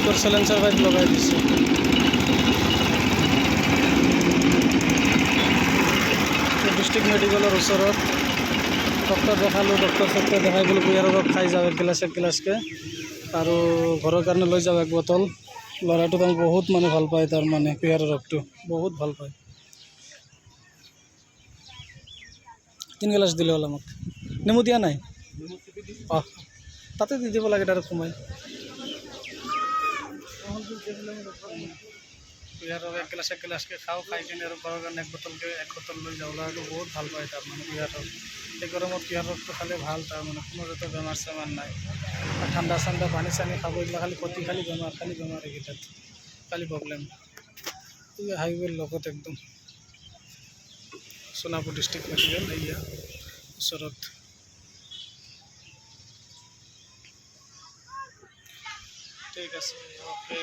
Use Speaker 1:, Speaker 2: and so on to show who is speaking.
Speaker 1: বাইকৰ চেলেঞ্চাৰ বাইক লগাই দিছে। ডিষ্ট্ৰিক্ট মেডিকেলৰ ওচৰত ডক্টৰ দেখালোঁ, ডক্টৰ দেখাই বোলো কুঁহিয়াৰৰ ৰস খাই যাওঁ এক গিলাচকৈ, আৰু ঘৰৰ কাৰণে লৈ যাওঁ 1 বটল। ল'ৰাটো তাৰ বহুত মানে ভাল পায়, তাৰ মানে কুঁহিয়াৰৰ ৰসটো বহুত ভাল পায়। 3 গিলাচ দিলে হ'ল আমাক। নেমু দিয়া নাই? অঁ, তাতে দি দিব লাগে ডাইৰেক্ট সোমাই। কুঁহিয়াৰৰ ৰস 1 গিলাচকৈ খাওঁ, খাই কিনে আৰু ঘৰৰ কাৰণে 1 বটল লৈ যাওঁ। ল'ৰাটো বহুত ভাল পায় তাৰমানে কুঁহিয়াৰ ৰস। এই গৰমত কুঁহিয়াৰ ৰসটো খালে ভাল, তাৰমানে কোনো যাতে বেমাৰ চেমাৰ নাই। ঠাণ্ডা চাণ্ডা পানী চানী খাব, এইবিলাক খালি ক্ষতি, খালি বেমাৰ এইকেইটাত, খালি প্ৰব্লেম। হাইৱেৰ লগত একদম সোণাপুৰ ডিষ্ট্ৰিক্ট মেডিকেল এৰিয়া ওচৰত। ঠিক আছে, অ'কে।